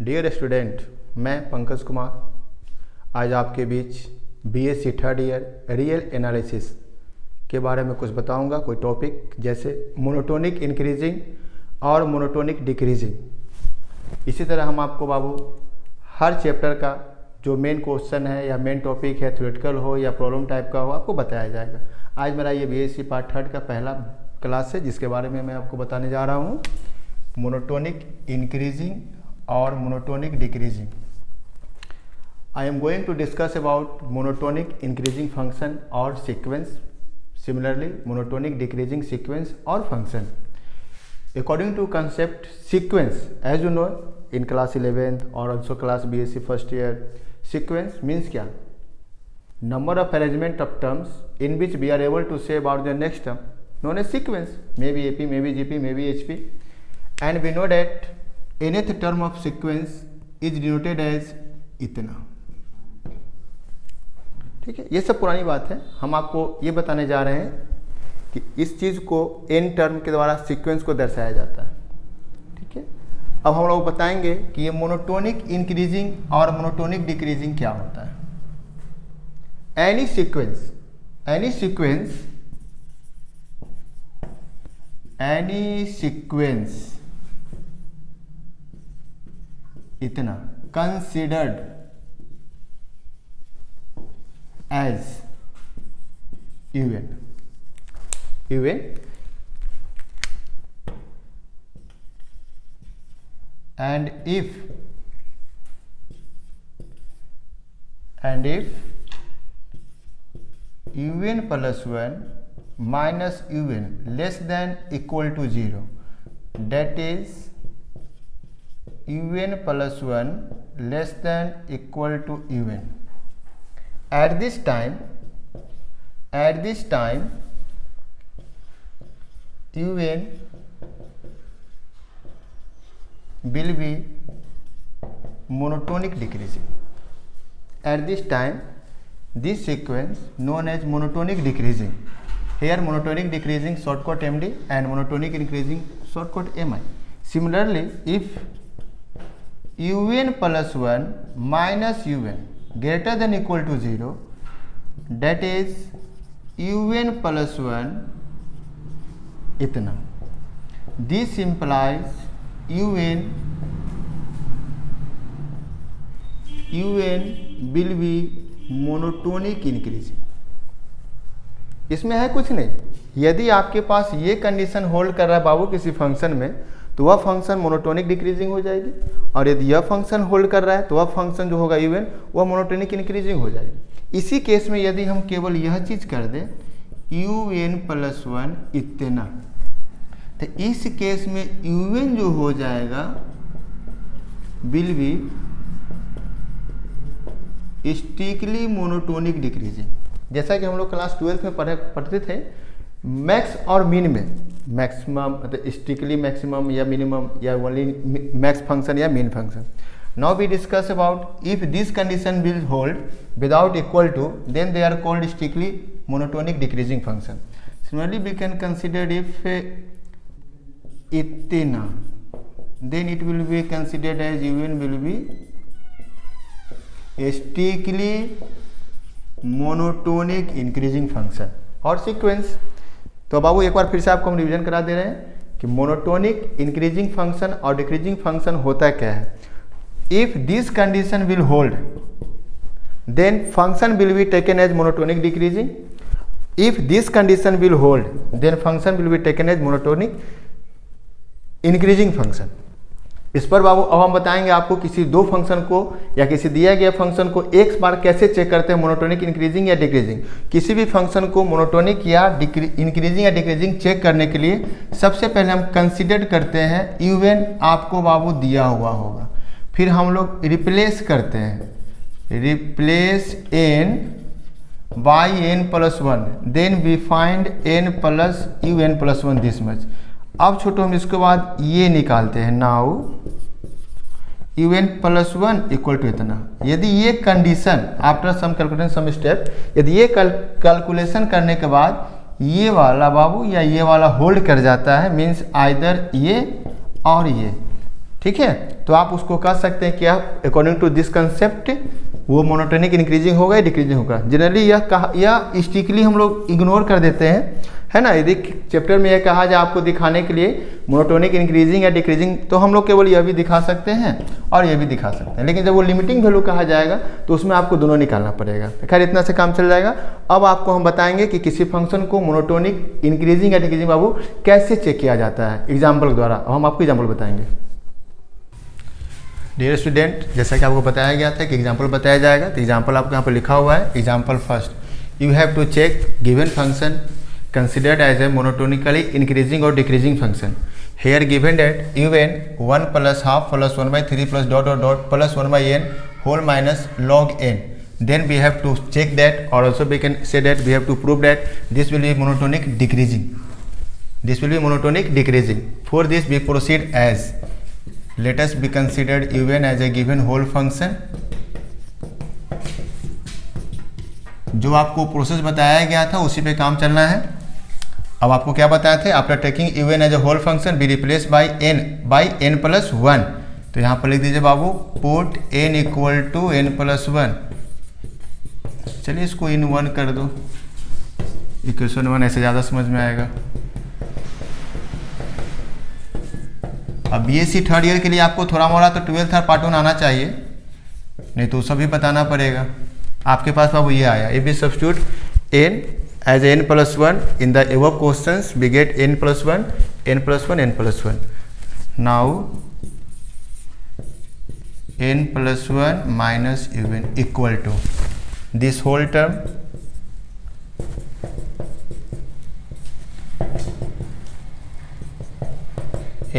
Dear student, मैं पंकज कुमार आज आपके बीच BSc third year real analysis के बारे में कुछ बताऊंगा। कोई टॉपिक जैसे मोनोटोनिक इंक्रीजिंग और मोनोटोनिक डिक्रीजिंग। इसी तरह हम आपको बाबू हर चैप्टर का जो मेन क्वेश्चन है या मेन टॉपिक है, थ्योरेटिकल हो या प्रॉब्लम टाइप का हो, आपको बताया जाएगा। आज मेरा ये बीएससी पार्ट थर्ड का पहला क्लास है जिसके बारे में मैं आपको बताने जा रहा हूँ, मोनोटोनिक इंक्रीजिंग और monotonic decreasing. I am going to discuss about monotonic increasing function or sequence, similarly monotonic decreasing sequence or function. According to concept sequence, as you know in class 11th or also class BSc first year, sequence means क्या? Number of arrangement of terms in which we are able to say about the next term known as sequence, maybe AP, maybe GP, maybe HP, and we know that nth term of sequence is denoted as इतना। ठीक है, ये सब पुरानी बात है। हम आपको ये बताने जा रहे हैं कि इस चीज़ को n टर्म के द्वारा सीक्वेंस को दर्शाया जाता है। ठीक है, अब हम लोग बताएंगे कि ये मोनोटोनिक इंक्रीजिंग और मोनोटोनिक डिक्रीजिंग क्या होता है। एनी सीक्वेंस इतना considered as even and if un plus 1 minus un less than equal to 0, that is un plus 1 less than equal to un. At this time un will be monotonic decreasing. At this time this sequence known as monotonic decreasing. Here monotonic decreasing shortcut MD and monotonic increasing shortcut MI. Similarly, if un plus 1 minus un greater than equal to 0, that is un plus 1 इतना. This implies un will be monotonic increasing. इसमें है कुछ नहीं। यदि आपके पास ये condition hold कर रहा है बाबू किसी फंक्शन में, तो वह फंक्शन मोनोटोनिक डिक्रीजिंग हो जाएगी, और यदि यह फंक्शन होल्ड कर रहा है तो वह फंक्शन जो होगा un वह मोनोटोनिक इंक्रीजिंग हो जाएगी। इसी केस में यदि हम केवल यह चीज़ कर दें un प्लस 1 इतना, तो इस केस में un जो हो जाएगा will be strictly monotonic decreasing. जैसा कि हम लोग क्लास 12 में पढ़ते थे, मैक्स और मिन में मैक्सिमम मतलब स्ट्रिक्टली मैक्सिमम या मिनिमम या ओनली मैक्स फंक्शन या min function. Now we discuss about if this condition will hold without equal to, then they are called strictly monotonic decreasing function. Similarly we can consider if इतना, then it will be considered as un will be strictly monotonic increasing function और sequence. तो बाबू एक बार फिर से आपको हम revision करा दे रहे हैं कि मोनोटोनिक इंक्रीजिंग फंक्शन और डिक्रीजिंग फंक्शन होता क्या है। If this condition will hold then function will be taken as monotonic decreasing. If this condition will hold then function will be taken as monotonic increasing function. इस पर बाबू अब हम बताएंगे आपको किसी दो फंक्शन को या किसी दिया गया फंक्शन को एक बार कैसे चेक करते हैं, मोनोटोनिक इंक्रीजिंग या डिक्रीजिंग। किसी भी फंक्शन को मोनोटोनिक या इंक्रीजिंग या डिक्रीजिंग चेक करने के लिए सबसे पहले हम कंसीडर करते हैं un आपको बाबू दिया हुआ होगा, फिर हम लोग रिप्लेस करते हैं, replace n by n plus 1, then we find n plus un plus 1 this much. अब छोटो हम इसके बाद ये निकालते हैं, now un plus 1 equal to इतना। यदि ये condition after some calculation some step, यदि ये कैलकुलेशन करने के बाद ये वाला बाबू या ये वाला होल्ड कर जाता है, मीन्स आइदर ये और ये, ठीक है। तो आप उसको कह सकते हैं कि आप अकॉर्डिंग टू दिस कंसेप्ट वो मोनोटोनिक इंक्रीजिंग होगा या डिक्रीजिंग होगा। जनरली यह स्ट्रिक्टली हम लोग इग्नोर कर देते हैं, है ना। यदि चैप्टर में यह कहा जाए आपको दिखाने के लिए मोनोटोनिक इंक्रीजिंग या डिक्रीजिंग, तो हम लोग केवल यह भी दिखा सकते हैं और यह भी दिखा सकते हैं। लेकिन जब वो लिमिटिंग वैल्यू कहा जाएगा तो उसमें आपको दोनों निकालना पड़ेगा। खैर इतना से काम चल जाएगा। अब आपको हम बताएंगे कि किसी फंक्शन को मोनोटोनिक इंक्रीजिंग या डिक्रीजिंग बाबू कैसे चेक किया जाता है एग्जाम्पल द्वारा। अब हम आपको एग्जाम्पल बताएंगे। डियर स्टूडेंट, जैसा कि आपको बताया गया था कि एग्जाम्पल बताया जाएगा, तो एग्जाम्पल आपको यहाँ पर लिखा हुआ है। Example first, you have to check given function considered as a monotonically increasing or decreasing function. Here given that un 1 plus half plus 1 by 3 plus dot dot dot plus 1 by n whole minus log n. Then we have to check that, or also we can say that we have to prove that this will be monotonic decreasing. This will be monotonic decreasing. For this we proceed as, let us be considered un as a given whole function. जो आपको process बताया गया था उसी पे काम चलना है। अब आपको क्या बताया थे, after taking u n as a whole function be replace by n plus one. तो यहाँ पर लिख दीजिए बाबू put n equal to n plus one. चलिए इसको इन वन कर दो, इक्वेशन वन, ऐसे ज़्यादा समझ में आएगा। अब बीएससी थर्ड ईयर के लिए आपको थोड़ा मोड़ा तो 12th और पार्ट 1 आना चाहिए, नहीं तो सभी बताना पड़ेगा। आपके पास बाबू ये आया, A B substitute N as n plus 1 in the above questions we get n plus 1 n plus 1 n plus 1. Now n plus 1 minus un equal to this whole term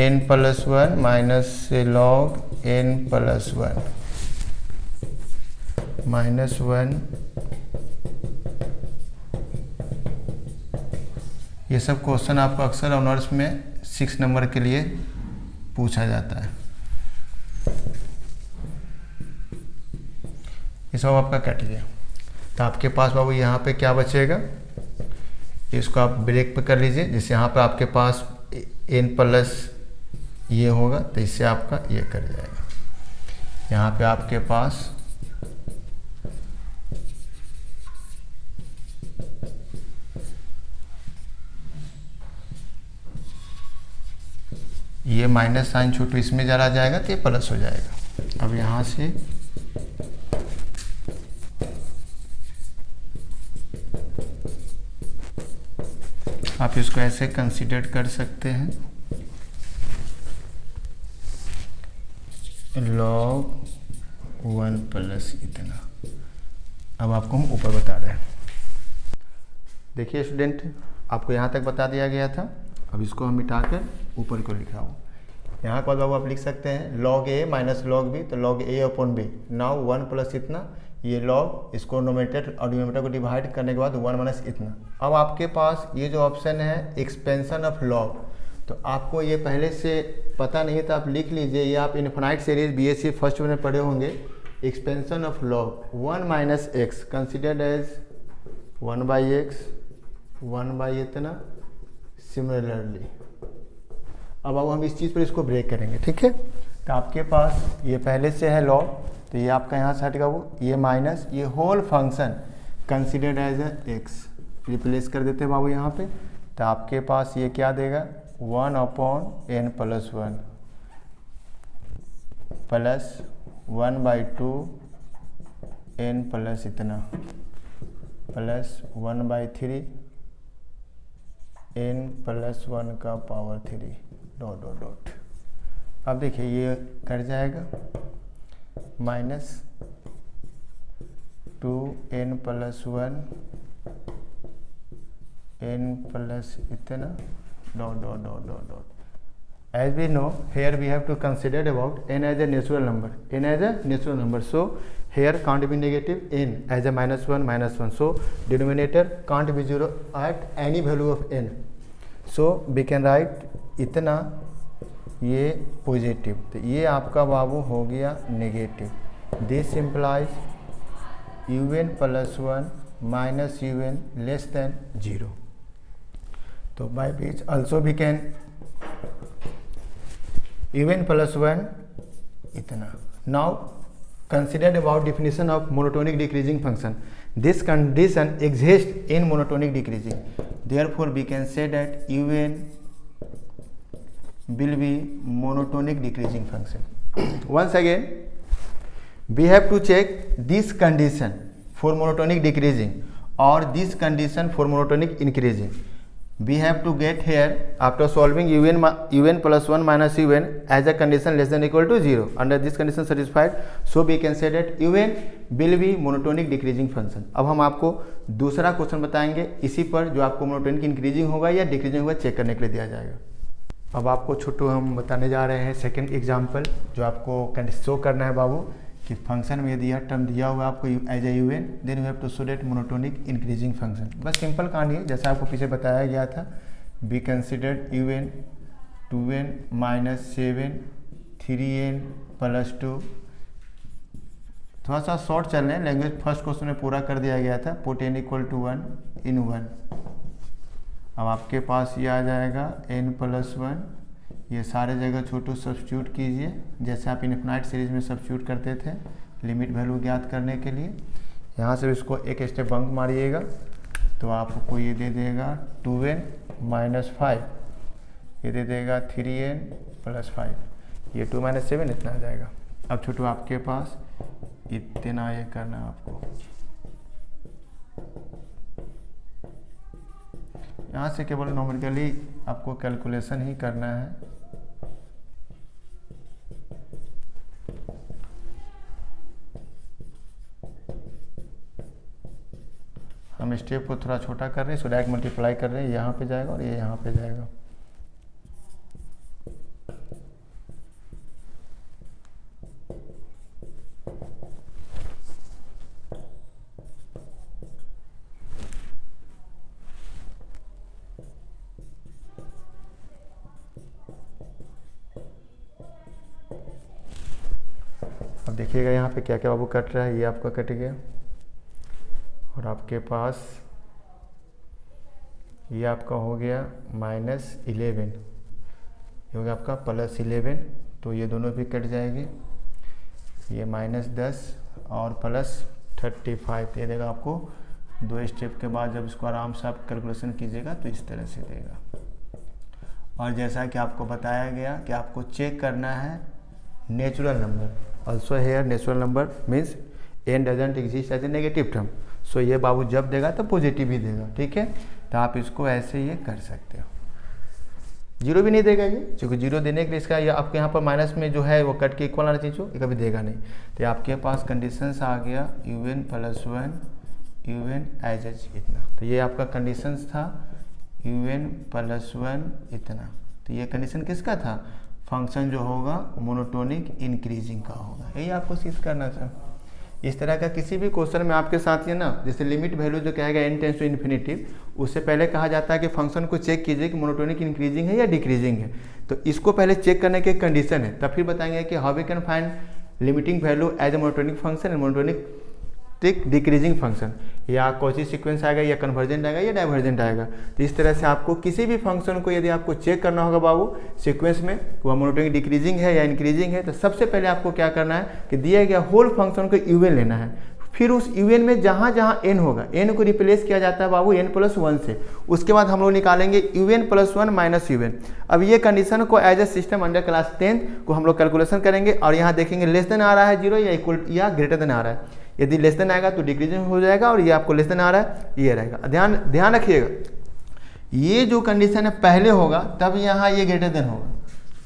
n plus 1 minus log n plus 1 minus 1। ये सब question आपको अक्सर honours में 6 number के लिए पूछा जाता है। ये सब आपका कट गया, तो आपके पास बाबू यहाँ पे क्या बचेगा, इसको आप ब्रेक पे कर लीजिए। जैसे यहाँ पे आपके पास n प्लस ये होगा तो इससे आपका ये कट जाएगा। यहाँ पे आपके पास ये माइनस साइन छूट इसमें चला जाएगा तो ये प्लस हो जाएगा। अब यहाँ से आप इसको ऐसे कंसीडर कर सकते हैं, log 1 प्लस इतना। अब आपको हम ऊपर बता रहे हैं। देखिए स्टूडेंट, आपको यहाँ तक बता दिया गया था। अब इसको हम मिटाकर ऊपर को लिखा हूँ। यहाँ पर बाबू आप लिख सकते हैं log a minus log b, तो log a upon b। Now 1 plus इतना, ये log, इसको नोमेटर और डिनोमिनेटर को डिवाइड करने के बाद 1 माइनस इतना। अब आपके पास ये जो ऑप्शन है एक्सपेंशन ऑफ log, तो आपको ये पहले से पता नहीं था, आप लिख लीजिए। ये आप इनफिनाइट सीरीज बीएससी फर्स्ट में पढ़े होंगे। Expansion of log 1 minus x considered as 1 by x 1 by इतना। सिमिलरली अब हम इस चीज़ पर इसको ब्रेक करेंगे, ठीक है। तो आपके पास ये पहले से है log, तो ये आपका यहाँ से हटेगा, वो ये माइनस ये whole function considered as x replace कर देते हैं बाबू यहाँ पे। तो आपके पास ये क्या देगा 1 upon N plus 1 plus 1 by 2 N plus इतना प्लस 1 बाई 3 n प्लस 1 का पावर 3 डॉट डॉट डॉट। अब देखिए ये कट जाएगा, minus 2n plus 1 n plus इतना dot dot dot dot dot. As we know here we have to consider about n as a natural number, n as a natural number, so here can't be negative, n as a minus 1, so denominator can't be 0 at any value of n, so we can write इतना, ये positive, तो ये आपका बाबू हो गया negative. This implies un plus 1 minus un less than 0। तो by which also we can un plus 1 इतना। Now considered about definition of monotonic decreasing function. This condition exists in monotonic decreasing. Therefore, we can say that un will be monotonic decreasing function. Once again, we have to check this condition for monotonic decreasing or this condition for monotonic increasing. We have to get here after solving un plus 1 minus un as a condition less than equal to 0. Under this condition satisfied, so we can say that un will be monotonic decreasing function. अब हम आपको दूसरा question बताएंगे इसी पर, जो आपको monotonic increasing होगा या डिक्रीजिंग होगा चेक करने के लिए दिया जाएगा। अब आपको छोटू हम बताने जा रहे हैं सेकेंड एग्जाम्पल, जो आपको शो करना है बाबू कि फंक्शन में यदि यह टर्म दिया हुआ आपको as a un, then you have to show that monotonic increasing function. बस सिंपल कहानी है, जैसा आपको पीछे बताया गया था। Be considered un 2n minus 7 3n plus 2। थोड़ा सा शॉर्ट चल रहे हैं, लैंग्वेज फर्स्ट क्वेश्चन में पूरा कर दिया गया था। पुट n इक्वल टू 1 इन 1। अब आपके पास ये आ जाएगा n प्लस 1। ये सारे जगह छोटू सब्स्टिट्यूट कीजिए, जैसे आप इनफिनाइट सीरीज में सब्स्टिट्यूट करते थे लिमिट वैल्यू ज्ञात करने के लिए। यहाँ से इसको एक स्टेप बंक मारिएगा तो आपको ये दे देगा 2n माइनस 5, ये दे देगा 3n प्लस 5, ये 2 माइनस 7 इतना आ जाएगा। अब छोटू आपके पास इतना ये करना है आपको, यहाँ से केवल नॉमिकली आपको कैलकुलेशन ही करना है। हम स्टेप को थोड़ा छोटा कर रहे हैं, सो डायरेक्ट मल्टीप्लाई कर रहे हैं, यहाँ पे जाएगा और ये यहाँ पे जाएगा। अब देखिएगा यहाँ पे क्या क्या बाबू कट रहा है, ये आपका कट गया और आपके पास ये आपका हो गया -11, ये हो गया आपका +11, तो ये दोनों भी कट जाएंगे। ये -10 और +35 ये देगा आपको। दो स्टेप के बाद जब इसको आराम से आप कैलकुलेशन कीजिएगा तो इस तरह से देगा। और जैसा कि आपको बताया गया कि आपको चेक करना है natural number. Also here natural number means n doesn't exist as a negative term. So ये बाबू जब देगा तो पॉजिटिव ही देगा, ठीक है। तो आप इसको ऐसे ये कर सकते हो। जीरो भी नहीं देगा ये, क्योंकि जीरो देने के लिए इसका ये आपके यहाँ पर माइनस में जो है वो कट के इक्वल आना चाहिए, ये कभी देगा नहीं। तो आपके पास कंडीशंस आ गया un plus 1 un as H इतना। तो ये आपका कंडीशंस था un प्लस 1 इतना। तो ये कंडीशन किसका था? फंक्शन जो होगा मोनोटोनिक इंक्रीजिंग का होगा। यही आपको सिद्ध करना था। इस तरह का किसी भी क्वेश्चन में आपके साथ ये ना, जैसे लिमिट वैल्यू जो कहेगा n टेंस टू इन्फिनिटी, उससे पहले कहा जाता है कि फंक्शन को चेक कीजिए कि मोनोटोनिक इंक्रीजिंग है या डिक्रीजिंग है। तो इसको पहले चेक करने की कंडीशन है, तब फिर बताएंगे कि how we can find limiting value as a monotonic function and monotonic decreasing function, या कॉची सीक्वेंस आएगा या कन्वर्जेंट आएगा या डाइवर्जेंट आएगा। तो इस तरह से आपको किसी भी फंक्शन को यदि आपको चेक करना होगा बाबू सीक्वेंस में, वह मोनोटोनिक डिक्रीजिंग है या इंक्रीजिंग है, तो सबसे पहले आपको क्या करना है कि दिया गया होल फंक्शन को un लेना है। फिर उस un में जहाँ जहाँ n होगा, n को रिप्लेस किया जाता है बाबू n प्लस 1 से। उसके बाद हम लोग निकालेंगे un प्लस 1 माइनस un। अब ये कंडीशन को as a system under class 10 को हम लोग कैलकुलेशन करेंगे और यहाँ देखेंगे लेस देन आ रहा है 0 या इक्वल या ग्रेटर देन आ रहा है। यदि लेस देन आएगा तो डिक्रीजिंग हो जाएगा और ये आपको लेस देन आ रहा है ये रहेगा। ध्यान रखिएगा, ये जो कंडीशन है पहले होगा तब यहाँ ये ग्रेटर देन होगा,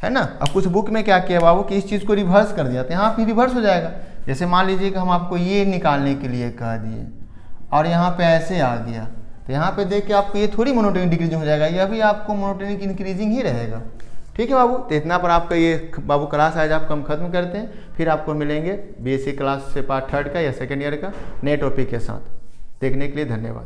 है ना। अब कुछ बुक में क्या किया बाबू कि इस चीज़ को रिवर्स कर दिया, तो यहाँ फिर रिवर्स हो जाएगा। जैसे मान लीजिए कि हम आपको ये निकालने के लिए कह दिए और यहाँ पे ऐसे आ गया, तो यहाँ पे देख के आपको ये थोड़ी मोनोटोनिक डिक्रीजिंग हो जाएगा, यह भी आपको मोनोटोनिक इंक्रीजिंग ही रहेगा। ठीक है बाबू, तो इतना पर आपका ये बाबू क्लास आज आपका हम खत्म करते हैं। फिर आपको मिलेंगे बीएससी क्लास से पार्ट 3 का या सेकेंड ईयर का नए टॉपिक के साथ। देखने के लिए धन्यवाद।